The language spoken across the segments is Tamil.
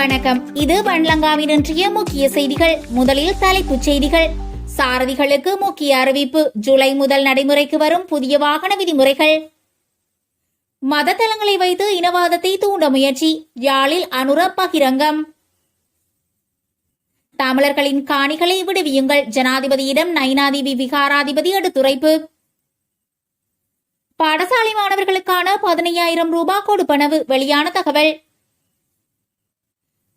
வணக்கம். இது வன்லங்காவின் இன்றைய முக்கிய செய்திகள். முதலில் தலைப்புச் செய்திகள். சாரதிகளுக்கு முக்கிய அறிவிப்பு. ஜூலை முதல் நடைமுறைக்கு வரும் புதிய வாகன விதிமுறைகள். மத தலங்களை வைத்து இனவாதத்தை தூண்ட முயற்சி. யாழில் அனுர பகிரங்கம். தமிழர்களின் காணிகளை விடுவியுங்கள். ஜனாதிபதியிடம் நயினாதேவி விகாராதிபதி எடுத்துரைப்பு. பாடசாலை மாணவர்களுக்கான 15,000 ரூபாய் கொடுப்பனவு. வெளியான தகவல்.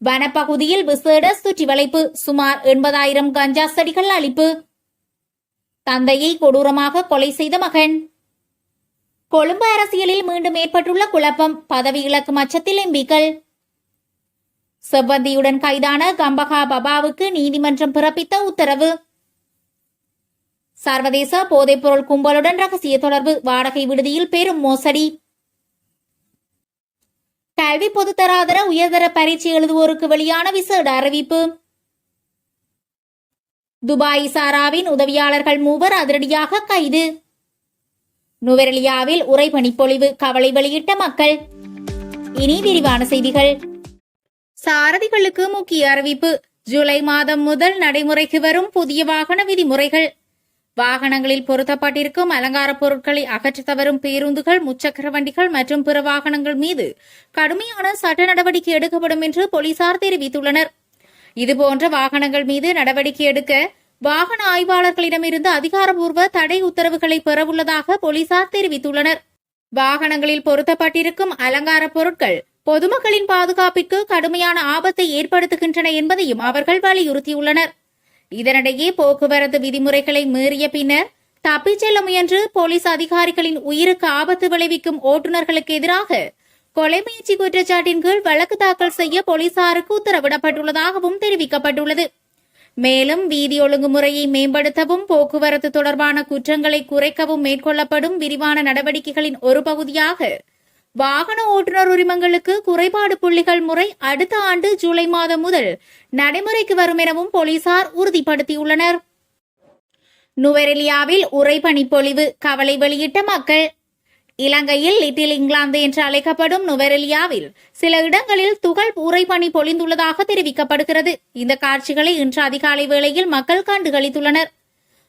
வனப்பகுதியில் விசேட சுற்றி வளைப்பு. சுமார் 80,000 கஞ்சா செடிகள் அழிப்பு. தந்தையை கொடூரமாக கொலை செய்த மகன். கொழும்பு அரசியலில் மீண்டும் ஏற்பட்டுள்ள குழப்பம். பதவி இழக்கும் அச்சத்தில் எம்பிக்கள். செவ்வந்தியுடன் கைதான கம்பகா பபாவுக்கு நீதிமன்றம் பிறப்பித்த உத்தரவு. சர்வதேச போதைப்பொருள் கும்பலுடன் ரகசிய தொடர்பு. வாடகை விடுதியில் பெரும் மோசடி. கல்வி பொதுத்தராதர உயர்தர பரீட்சை எழுதுவோருக்கு வெளியான விசேட அறிவிப்பு. துபாய் இசாராவின் உதவியாளர்கள் 3 அதிரடியாக கைது. நுவரெலியாவில் உறைபனிப்பொழிவு. கவலை வெளியிட்ட மக்கள். இனி விரிவான செய்திகள். சாரதிகளுக்கு முக்கிய அறிவிப்பு. ஜூலை மாதம் முதல் நடைமுறைக்கு வரும் புதிய வாகன விதிமுறைகள். வாகனங்களில் பொருத்தப்பட்டிருக்கும் அலங்கார பொருட்களை அகற்ற தவறும் பேருந்துகள், முச்சக்கர வண்டிகள் மற்றும் பிற வாகனங்கள் மீது கடுமையான சட்ட நடவடிக்கை எடுக்கப்படும் என்று போலீசார் தெரிவித்துள்ளனர். இதுபோன்ற வாகனங்கள் மீது நடவடிக்கை எடுக்க வாகன ஆய்வாளர்களிடமிருந்து அதிகாரப்பூர்வ தடை உத்தரவுகளை பெறவுள்ளதாக போலீசார் தெரிவித்துள்ளனர். வாகனங்களில் பொருத்தப்பட்டிருக்கும் அலங்கார பொருட்கள் பொதுமக்களின் பாதுகாப்பிற்கு கடுமையான ஆபத்தை ஏற்படுத்துகின்றன என்பதையும் அவர்கள் வலியுறுத்தியுள்ளனர். இதனிடையே போக்குவரத்து விதிமுறைகளை மீறிய பின்னர் தப்பிச் செல்ல முயன்று போலீஸ் அதிகாரிகளின் உயிருக்கு ஆபத்து விளைவிக்கும் ஓட்டுநர்களுக்கு எதிராக கொலை முயற்சி குற்றச்சாட்டின் கீழ் வழக்கு தாக்கல் செய்ய போலீசாருக்கு உத்தரவிடப்பட்டுள்ளதாகவும் தெரிவிக்கப்பட்டுள்ளது. மேலும் வீதி ஒழுங்குமுறையை மேம்படுத்தவும் போக்குவரத்து தொடர்பான குற்றங்களை குறைக்கவும் மேற்கொள்ளப்படும் விரிவான நடவடிக்கைகளின் ஒரு பகுதியாக வாகன ஓட்டுநர் உரிமங்களுக்கு குறைபாடு புள்ளிகள் முறை அடுத்த ஆண்டு ஜூலை மாதம் முதல் நடைமுறைக்கு வரும் எனவும் போலீசார் உறுதிப்படுத்தியுள்ளனர். நுவரெலியாவில் உறைபனிப்பொழிவு. கவலை வெளியிட்ட மக்கள். இலங்கையில் லிட்டில் இங்கிலாந்து என்று அழைக்கப்படும் நுவரெலியாவில் சில இடங்களில் துகள் உறைபனி பொழிந்துள்ளதாக தெரிவிக்கப்படுகிறது. இந்த காட்சிகளை இன்று அதிகாலை வேளையில் மக்கள் கண்டுகளித்துள்ளனர்.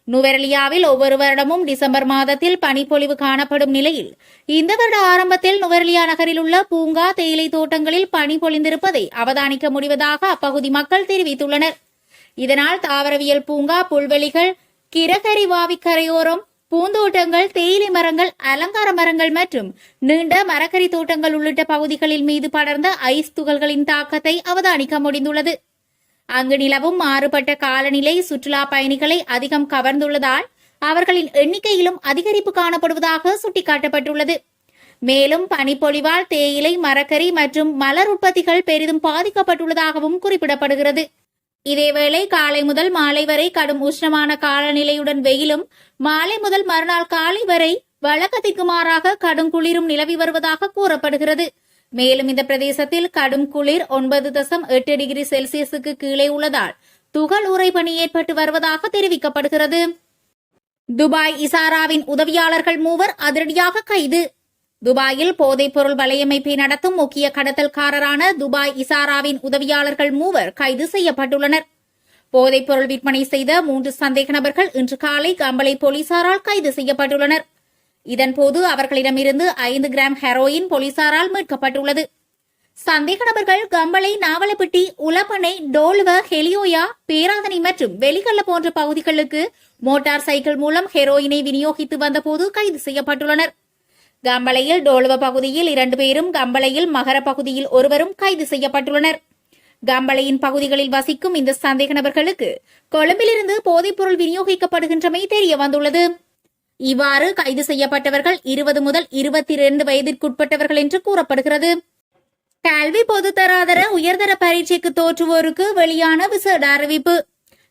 நுவரெலியாவில் ஒவ்வொரு வருடமும் டிசம்பர் மாதத்தில் பனிப்பொழிவு காணப்படும் நிலையில் இந்த வருட ஆரம்பத்தில் நுவரெலியா நகரில் உள்ள பூங்கா, தேயிலை தோட்டங்களில் பனி பொழிந்திருப்பதை அவதானிக்க முடிவதாக அப்பகுதி மக்கள் தெரிவித்துள்ளனர். இதனால் தாவரவியல் பூங்கா, புல்வெளிகள், கிரகரி வாவி கரையோரம் பூந்தோட்டங்கள், தேயிலை மரங்கள், அலங்கார மரங்கள் மற்றும் நீண்ட மரக்கறி தோட்டங்கள் உள்ளிட்ட பகுதிகளில் மீது படர்ந்த ஐஸ் துகள்களின் தாக்கத்தை அவதானிக்க முடிந்துள்ளது. அங்கு நிலவும் மாறுபட்ட காலநிலை சுற்றுலா பயணிகளை அதிகம் கவர்ந்துள்ளதால் அவர்களின் எண்ணிக்கையிலும் அதிகரிப்பு காணப்படுவதாக சுட்டிக்காட்டப்பட்டுள்ளது. மேலும் பனிப்பொழிவால் தேயிலை, மரக்கறி மற்றும் மலர் உற்பத்திகள் பெரிதும் பாதிக்கப்பட்டுள்ளதாகவும் குறிப்பிடப்படுகிறது. இதேவேளை காலை முதல் மாலை வரை கடும் உஷ்ணமான காலநிலையுடன் வெயிலும், மாலை முதல் மறுநாள் காலை வரை வழக்கத்திற்கு மாறாக கடும் குளிரும் நிலவி வருவதாக கூறப்படுகிறது. மேலும் இந்த பிரதேசத்தில் கடும் குளிர் 9.8 டிகிரி செல்சியஸுக்கு கீழே உள்ளதால் துகள் உறைபனி ஏற்பட்டு வருவதாக தெரிவிக்கப்படுகிறது. துபாய் இசாராவின் உதவியாளர்கள் 3 அதிரடியாக கைது. துபாயில் போதைப்பொருள் வலையமைப்பை நடத்தும் முக்கிய கடத்தல்காரரான துபாய் இசாராவின் உதவியாளர்கள் 3 கைது செய்யப்பட்டுள்ளனர். போதைப்பொருள் விற்பனை செய்த 3 சந்தேக நபர்கள் இன்று காலை கம்பளை போலீசாரால் கைது செய்யப்பட்டுள்ளனர். இதன்போது அவர்களிடமிருந்து 5 கிராம் ஹெரோயின் போலீசாரால் மீட்கப்பட்டுள்ளது. சந்தேக நபர்கள் கம்பளை, நாவலப்பிட்டி, உலப்பனை, டோலுவ, ஹெலியோயா, பேராதனை மற்றும் வெலிகல்ல போன்ற பகுதிகளுக்கு மோட்டார் சைக்கிள் மூலம் ஹெரோயினை விநியோகித்து வந்தபோது கைது செய்யப்பட்டுள்ளனர். கம்பளையில் டோலுவ பகுதியில் 2 பேரும், கம்பளையில் மகர பகுதியில் ஒருவரும் கைது செய்யப்பட்டுள்ளனர். கம்பளையின் பகுதிகளில் வசிக்கும் இந்த சந்தேக நபர்களுக்கு கொழும்பிலிருந்து போதைப்பொருள் விநியோகிக்கப்படுகின்றமை தெரிய வந்துள்ளது. இவ்வாறு கைது செய்யப்பட்டவர்கள் 20 முதல் 22 வயதிற்குட்பட்டவர்கள் என்று கூறப்படுகிறது. கல்வி பொதுத்தராதர உயர்தர பரீட்சைக்கு தோற்றுவோருக்கு வெளியான விசேட அறிவிப்பு.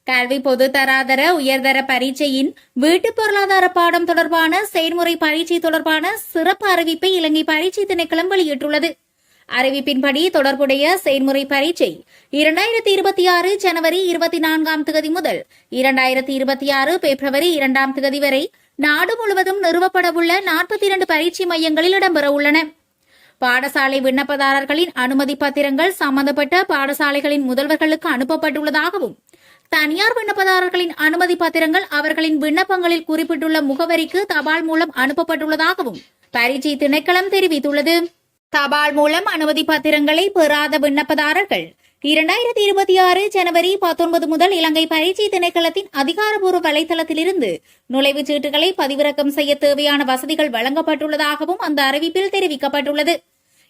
கல்வி பொதுத்தராதர உயர்தர பரீட்சையின் வீட்டு பொருளாதார பாடம் தொடர்பான செயல்முறை பரீட்சை தொடர்பான சிறப்பு அறிவிப்பை இலங்கை பரீட்சை திணைக்களம் வெளியிட்டுள்ளது. அறிவிப்பின்படி தொடர்புடைய செயல்முறை பரீட்சை 2026 ஜனவரி 24ஆம் தேதி முதல் 2026 பிப்ரவரி 2ஆம் தேதி வரை நாடு முழுவதும் நிறுவப்படவுள்ள 42 பரீட்சை மையங்களில் இடம்பெற உள்ளன. பாடசாலை விண்ணப்பதாரர்களின் அனுமதி பத்திரங்கள் சம்பந்தப்பட்ட பாடசாலைகளின் முதல்வர்களுக்கு அனுப்பப்பட்டுள்ளதாகவும் தனியார் விண்ணப்பதாரர்களின் அனுமதி பத்திரங்கள் அவர்களின் விண்ணப்பங்களில் குறிப்பிட்டுள்ள முகவரிக்கு தபால் மூலம் அனுப்பப்பட்டுள்ளதாகவும் பரீட்சை திணைக்களம் தெரிவித்துள்ளது. தபால் மூலம் அனுமதி பத்திரங்களை பெறாத விண்ணப்பதாரர்கள் 2026 ஜனவரி 19 முதல் இலங்கை பரீட்சை திணைக்களத்தின் அதிகாரப்பூர்வ வலைதளத்திலிருந்து நுழைவுச் சீட்டுகளை பதிவிறக்கம் செய்ய தேவையான வசதிகள் வழங்கப்பட்டுள்ளதாகவும் அந்த அறிவிப்பில் தெரிவிக்கப்பட்டுள்ளது.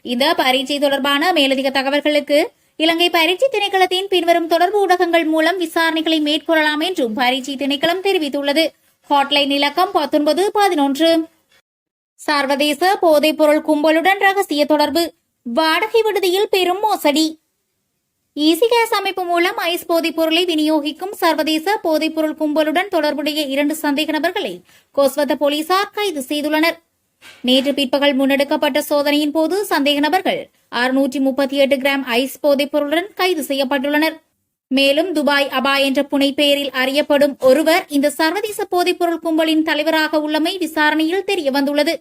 இந்த பரீட்சை தொடர்பான மேலதிக தகவல்களுக்கு இலங்கை பரீட்சை திணைக்களத்தின் பின்வரும் தொடர்பு ஊடகங்கள் மூலம் விசாரணைகளை மேற்கொள்ளலாம் என்றும் பரீட்சை திணைக்களம் தெரிவித்துள்ளது. ஹாட்லைன் இலக்கம் 1911. சர்வதேச போதைப்பொருள் கும்பலுடன் ரகசிய தொடர்பு, வாடகை விடுதியில் பெரும் மோசடி. ஈசி கேஸ் அமைப்பு மூலம் ஐஸ் போதைப் பொருளை விநியோகிக்கும் சர்வதேச போதைப்பொருள் கும்பலுடன் தொடர்புடைய 2 சந்தேக நபர்களை கொஸ்வத்த போலீசார் கைது செய்துள்ளனர். நேற்று பிற்பகல் முன்னெடுக்கப்பட்ட சோதனையின் போது சந்தேக நபர்கள் 638 கிராம் ஐஸ் போதைப் பொருளுடன் கைது செய்யப்பட்டுள்ளனர். மேலும் துபாய் அபா என்ற புனைப்பெயரில் அறியப்படும் ஒருவர் இந்த சர்வதேச போதைப்பொருள் கும்பலின் தலைவராக உள்ளமை விசாரணையில் தெரியவந்துள்ளது.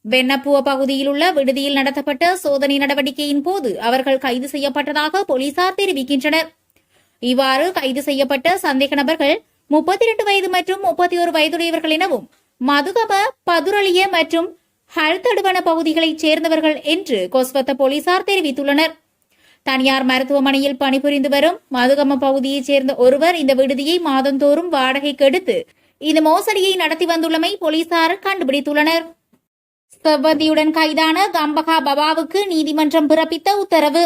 வெண்ணப்புவ பகுதியில் உள்ள விடுதியில் நடத்தப்பட்ட சோதனை நடவடிக்கையின் போது அவர்கள் கைது செய்யப்பட்டதாக போலீசார் தெரிவிக்கின்றனர். இவ்வாறு கைது செய்யப்பட்ட சந்தேக நபர்கள் 32 வயது மற்றும் 31 வயதுடையவர்கள் எனவும் மதுகம, பதுரளிய மற்றும் ஹல்தடுவன பகுதிகளைச் சேர்ந்தவர்கள் என்று கொஸ்வத்த போலீசார் தெரிவித்துள்ளனர். தனியார் மருத்துவமனையில் பணிபுரிந்து வரும் மதுகம பகுதியைச் சேர்ந்த ஒருவர் இந்த விடுதியை மாதந்தோறும் வாடகைக்கு எடுத்து இந்த மோசடியை நடத்தி வந்துள்ளமை போலீசார் கண்டுபிடித்துள்ளனர். செவ்வந்தியுடன் கைதான கம்பகா பபாவுக்கு நீதிமன்றம் பிறப்பித்த உத்தரவு.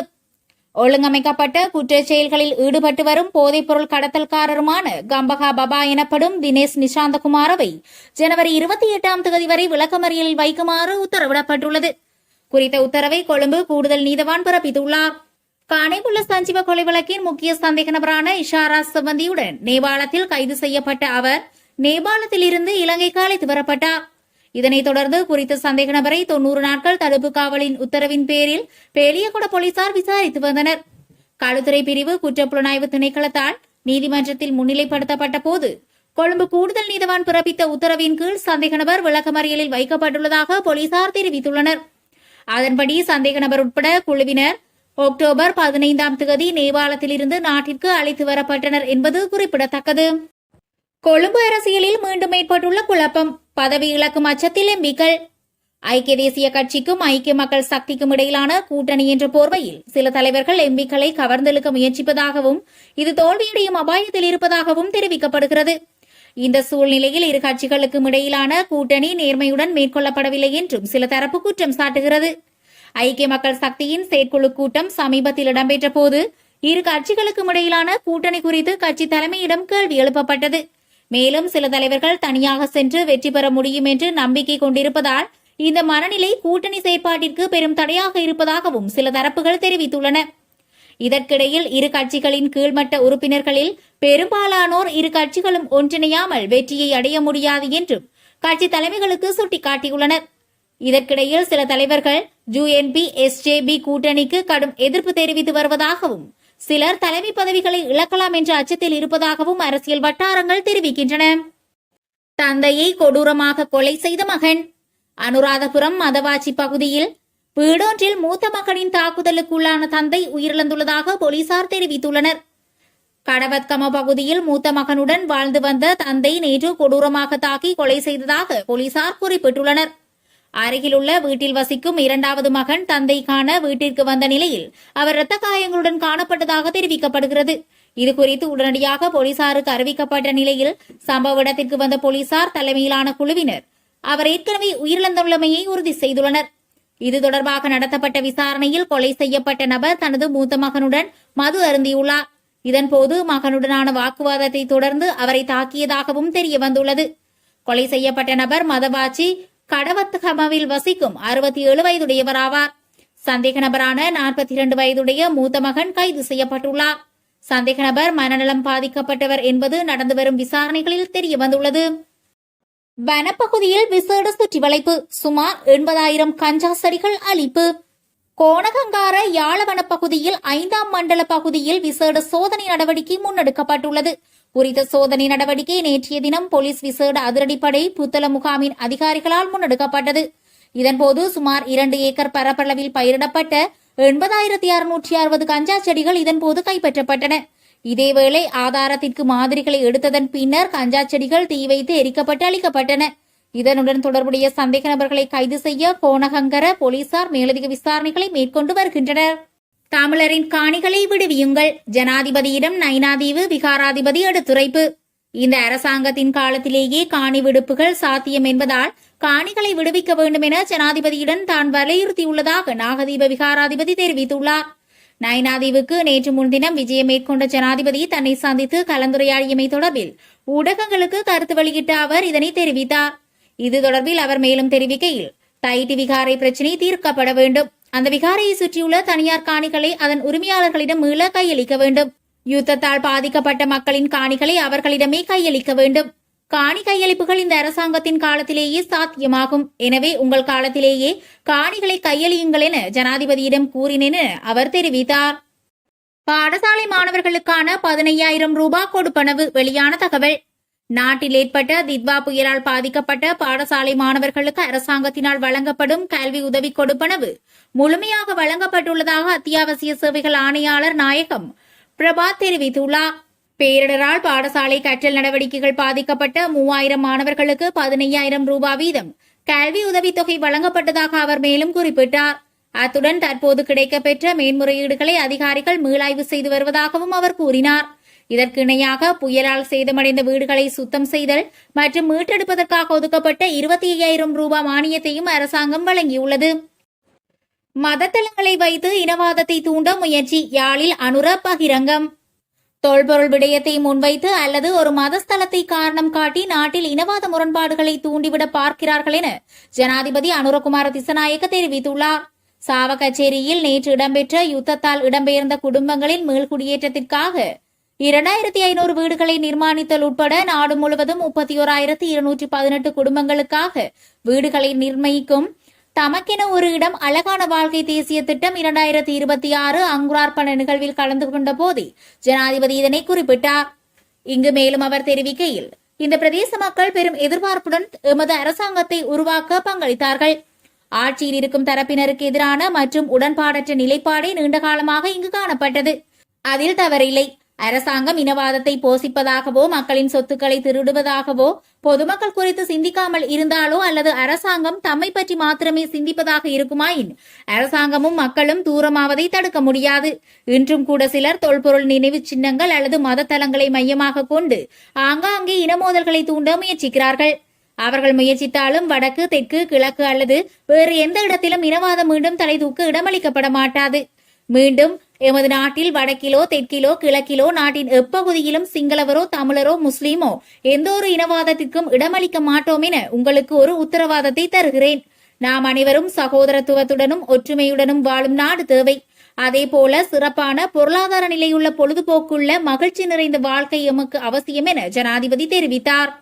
ஒழுங்கமைக்கப்பட்ட குற்றச் செயல்களில் ஈடுபட்டு வரும் போதைப்பொருள் கடத்தல்காரருமான கம்பகா பபா எனப்படும் தினேஷ் நிஷாந்தகுமாரவை ஜனவரி 28ஆம் தேதி வரை விளக்கமறியலில் வைக்குமாறு உத்தரவிடப்பட்டுள்ளது. குறித்த உத்தரவை கொழும்பு கூடுதல் நீதவான் பிறப்பித்துள்ளார். காணைபுள்ள சஞ்சீவ கொலை வழக்கின் முக்கிய சந்தேக நபரான இஷாரா செவ்வந்தியுடன் நேபாளத்தில் கைது செய்யப்பட்ட அவர் நேபாளத்தில் இருந்து இலங்கைக்கு அழைத்து வரப்பட்டார். இதனைத் தொடர்ந்து குறித்த சந்தேக நபரை 90 நாட்கள் தடுப்பு காவலின் உத்தரவின் பேரில் பேலியகுட போலீசார் விசாரித்து வந்தனர். களுத்துறை பிரிவு குற்றப்புலனாய்வு திணைக்களத்தால் நீதிமன்றத்தில் முன்னிலைப்படுத்தப்பட்ட போது கொழும்பு கூடுதல் நீதவான் பிறப்பித்த உத்தரவின் கீழ் சந்தேக நபர் விளக்கமறியலில் வைக்கப்பட்டுள்ளதாக போலீசார் தெரிவித்துள்ளனர். அதன்படி சந்தேக நபர் உட்பட குழுவினர் அக்டோபர் 15ஆம் தேதி நேபாளத்திலிருந்து நாட்டிற்கு அழைத்து வரப்பட்டனர் என்பது குறிப்பிடத்தக்கது. கொழும்பு அரசியலில் மீண்டும் ஏற்பட்டுள்ள குழப்பம், பதவி இழக்கும் அச்சத்தில் எம்பிக்கள். ஐக்கிய தேசிய கட்சிக்கும் ஐக்கிய மக்கள் சக்திக்கும் இடையிலான கூட்டணி என்ற போர்வையில் சில தலைவர்கள் எம்பிக்களை கவர்ந்தெழுக்க முயற்சிப்பதாகவும் இது தோல்வியடையும் அபாயத்தில் இருப்பதாகவும் தெரிவிக்கப்படுகிறது. இந்த சூழ்நிலையில் இரு கட்சிகளுக்கும் இடையிலான கூட்டணி நேர்மையுடன் மேற்கொள்ளப்படவில்லை என்றும் சில தரப்பு குற்றம் சாட்டுகிறது. ஐக்கிய மக்கள் சக்தியின் செயற்குழு கூட்டம் சமீபத்தில் இடம்பெற்ற போது இரு கட்சிகளுக்கும் இடையிலான கூட்டணி குறித்து கட்சி தலைமையிடம் கேள்வி எழுப்பப்பட்டது. மேலும் சில தலைவர்கள் தனியாக சென்று வெற்றி பெற முடியும் என்று நம்பிக்கை கொண்டிருப்பதால் இந்த மனநிலை கூட்டணி செயற்பாட்டிற்கு பெரும் தடையாக இருப்பதாகவும் சில தரப்புகள் தெரிவித்துள்ளன. இதற்கிடையில் இரு கட்சிகளின் கீழ்மட்ட உறுப்பினர்களில் பெரும்பாலானோர் இரு கட்சிகளும் ஒன்றிணையாமல் வெற்றியை அடைய முடியாது என்றும் கட்சி தலைமைகளுக்கு சுட்டிக்காட்டியுள்ளனர். இதற்கிடையில் சில தலைவர்கள் யுஎன்பி எஸ்ஜேபி கூட்டணிக்கு கடும் எதிர்ப்பு தெரிவித்து வருவதாகவும் சிலர் தலைமை பதவிகளை இழக்கலாம் என்ற அச்சத்தில் இருப்பதாகவும் அரசியல் வட்டாரங்கள் தெரிவிக்கின்றன. தந்தையை கொடூரமாக கொலை செய்த மகன். அனுராதபுரம் மதவாச்சி பகுதியில் வீடொன்றில் மூத்த மகனின் தாக்குதலுக்குள்ளான தந்தை உயிரிழந்துள்ளதாக போலீசார் தெரிவித்துள்ளனர். கடவத்கம பகுதியில் மூத்த மகனுடன் வாழ்ந்து வந்த தந்தை நேற்று கொடூரமாக தாக்கி கொலை செய்ததாக போலீசார் குறிப்பிட்டுள்ளனர். அருகிலுள்ள வீட்டில் வசிக்கும் 2வது மகன் தந்தை காண வீட்டிற்கு வந்த நிலையில் அவர் இரத்த காயங்களுடன் காணப்பட்டதாக தெரிவிக்கப்படுகிறது. இதுகுறித்து உடனடியாக போலீசாருக்கு அறிவிக்கப்பட்ட நிலையில் சம்பவ இடத்திற்கு வந்த போலீசார் தலைமையிலான குழுவினர் அவர் ஏற்கனவே உயிரிழந்துள்ளமையை உறுதி செய்துள்ளனர். இது தொடர்பாக நடத்தப்பட்ட விசாரணையில் கொலை செய்யப்பட்ட நபர் தனது மூத்த மகனுடன் மது அருந்தியுள்ளார். இதன்போது மகனுடனான வாக்குவாதத்தை தொடர்ந்து அவரை தாக்கியதாகவும் தெரியவந்துள்ளது. கொலை செய்யப்பட்ட நபர் மதவாச்சி கடவத்கமவில் வசிக்கும் 67 வயதுடையவராவார். சந்தேக நபரான 42 வயதுடைய மூத்த மகன் கைது செய்யப்பட்டுள்ளார். சந்தேக நபர் மனநலம் பாதிக்கப்பட்டவர் என்பது நடந்து வரும் விசாரணைகளில் தெரியவந்துள்ளது. வனப்பகுதியில் விசேட சுற்றி வளைப்பு, சுமார் 80,000 கஞ்சா செடிகள் அழிப்பு. கோணகங்கார யாழ வனப்பகுதியில் 5ஆம் மண்டல பகுதியில் விசேட சோதனை நடவடிக்கை முன்னெடுக்கப்பட்டுள்ளது. குறித்த சோதனை நடவடிக்கை நேற்றைய தினம் போலீஸ் விசேட அதிரடிப்படை புத்தள முகாமின் அதிகாரிகளால் முன்னெடுக்கப்பட்டது. இதன்போது சுமார் 2 ஏக்கர் பரப்பளவில் பயிரிடப்பட்ட 80,660 கஞ்சா செடிகள் இதன்போது கைப்பற்றப்பட்டன. இதேவேளை ஆதாரத்திற்கு மாதிரிகளை எடுத்ததன் பின்னர் கஞ்சா செடிகள் தீ வைத்து எரிக்கப்பட்டு அளிக்கப்பட்டன. இதனுடன் தொடர்புடைய சந்தேக நபர்களை கைது செய்ய கோணகங்கர போலீசார் மேலதிக விசாரணைகளை மேற்கொண்டு வருகின்றனர். தமிழரின் காணிகளை விடுவியுங்கள், ஜனாதிபதியிடம் நைனாதீவு விகாராதிபதி எடுத்துரைப்பு. இந்த அரசாங்கத்தின் காலத்திலேயே காணி விடுப்புகள் சாத்தியம் என்பதால் காணிகளை விடுவிக்க வேண்டும் என ஜனாதிபதியுடன் தான் வலியுறுத்தியுள்ளதாக நாகதீப விகாராதிபதி தெரிவித்துள்ளார். நைனாதீவுக்கு நேற்று முன்தினம் விஜயம் மேற்கொண்ட ஜனாதிபதி தன்னை சந்தித்து கலந்துரையாடியமை தொடர்பில் ஊடகங்களுக்கு கருத்து வெளியிட்ட அவர் இதனை தெரிவித்தார். இது தொடர்பில் அவர் மேலும் தெரிவிக்கையில், தைட்டி விகாரை பிரச்சினை தீர்க்கப்பட வேண்டும். அந்த விகாரையை சுற்றியுள்ள தனியார் காணிகளை அதன் உரிமையாளர்களிடம் மீள கையளிக்க வேண்டும். யுத்தத்தால் பாதிக்கப்பட்ட மக்களின் காணிகளை அவர்களிடமே கையளிக்க வேண்டும். காணி கையளிப்புகள் இந்த அரசாங்கத்தின் காலத்திலேயே சாத்தியமாகும். எனவே உங்கள் காலத்திலேயே காணிகளை கையளியுங்கள் என ஜனாதிபதியிடம் கூறினேன் என அவர் தெரிவித்தார். பாடசாலை மாணவர்களுக்கான 15,000 ரூபாய் கொடுப்பனவு வெளியான தகவல். நாட்டில் ஏற்பட்ட தித்வா புயலால் பாதிக்கப்பட்ட பாடசாலை மாணவர்களுக்கு அரசாங்கத்தினால் வழங்கப்படும் கல்வி உதவி கொடுப்பனவு முழுமையாக வழங்கப்பட்டுள்ளதாக அத்தியாவசிய சேவைகள் ஆணையாளர் நாயகம் பிரபாத் தெரிவித்துள்ளார். பேரிடரால் பாடசாலை கற்றல் நடவடிக்கைகள் பாதிக்கப்பட்ட 3,000 மாணவர்களுக்கு 15,000 ரூபாய் வீதம் கல்வி உதவித்தொகை வழங்கப்பட்டதாக அவர் மேலும் குறிப்பிட்டார். அத்துடன் தற்போது கிடைக்கப்பெற்ற மேன்முறையீடுகளை அதிகாரிகள் மீளாய்வு செய்து வருவதாகவும் அவர் கூறினார். இதற்கு இணையாக புயலால் சேதமடைந்த வீடுகளை சுத்தம் செய்தல் மற்றும் மீட்டெடுப்பதற்காக ஒதுக்கப்பட்ட 25,000 ரூபாய் மானியத்தையும் அரசாங்கம் வழங்கியுள்ளது. மதத்தலங்களை வைத்து இனவாதத்தை தூண்ட முயற்சி, யாழில் அனுர பகிரங்கம். தொல்பொருள் விடயத்தை முன்வைத்து அல்லது ஒரு மதஸ்தலத்தை காரணம் காட்டி நாட்டில் இனவாத முரண்பாடுகளை தூண்டிவிட பார்க்கிறார்கள் என ஜனாதிபதி அனுரகுமார திசநாயக்க தெரிவித்துள்ளார். சாவகச்சேரியில் நேற்று இடம்பெற்ற யுத்தத்தால் இடம்பெயர்ந்த குடும்பங்களின் மீள்குடியேற்றத்திற்காக 2,500 வீடுகளை நிர்மாணித்தல் உட்பட நாடு முழுவதும் 31,218 குடும்பங்களுக்காக வீடுகளை நிர்ணயிக்கும் தமக்கென ஒரு இடம் அழகான வாழ்க்கை தேசிய திட்டம் 2026 அங்குரார்ப்பண நிகழ்வில் கலந்து கொண்ட போதே ஜனாதிபதி இதனை குறிப்பிட்டார். இங்கு மேலும் அவர் தெரிவிக்கையில், இந்த பிரதேச மக்கள் பெரும் எதிர்பார்ப்புடன் எமது அரசாங்கத்தை உருவாக்க பங்களித்தார்கள். ஆட்சியில் இருக்கும் தரப்பினருக்கு எதிரான மற்றும் உடன்பாடற்ற நிலைப்பாடே நீண்டகாலமாக இங்கு காணப்பட்டது. அதில் தவறில்லை. அரசாங்கம் இனவாதத்தை போஷிப்பதாகவோ மக்களின் சொத்துக்களை திருடுவதாகவோ பொதுமக்கள் குறித்து சிந்திக்காமல் இருந்தாலோ அல்லது அரசாங்கம் தம்மை பற்றி மாத்திரமே சிந்திப்பதாக இருக்குமாயின் அரசாங்கமும் மக்களும் தூரமாவதை தடுக்க முடியாது. இன்றும் கூட சிலர் தொல்பொருள் நினைவு சின்னங்கள் அல்லது மத தலங்களை மையமாக கொண்டு ஆங்காங்கே இனமோதல்களை தூண்ட முயற்சிக்கிறார்கள். அவர்கள் முயற்சித்தாலும் வடக்கு, தெற்கு, கிழக்கு அல்லது வேறு எந்த இடத்திலும் இனவாதம் மீண்டும் தலை தூக்க இடமளிக்கப்பட மாட்டாது. மீண்டும் எமது நாட்டில் வடக்கிலோ, தெற்கிலோ, கிழக்கிலோ நாட்டின் எப்பகுதியிலும் சிங்களவரோ, தமிழரோ, முஸ்லீமோ எந்த ஒரு இனவாதத்திற்கும் இடமளிக்க மாட்டோம் என உங்களுக்கு ஒரு உத்தரவாதத்தை தருகிறேன். நாம் அனைவரும் சகோதரத்துவத்துடனும் ஒற்றுமையுடனும் வாழும் நாடு தேவை. அதேபோல சிறப்பான பொருளாதார நிலையுள்ள பொழுதுபோக்குள்ள மகிழ்ச்சி நிறைந்த வாழ்க்கை எமக்கு அவசியம் என ஜனாதிபதி தெரிவித்தார்.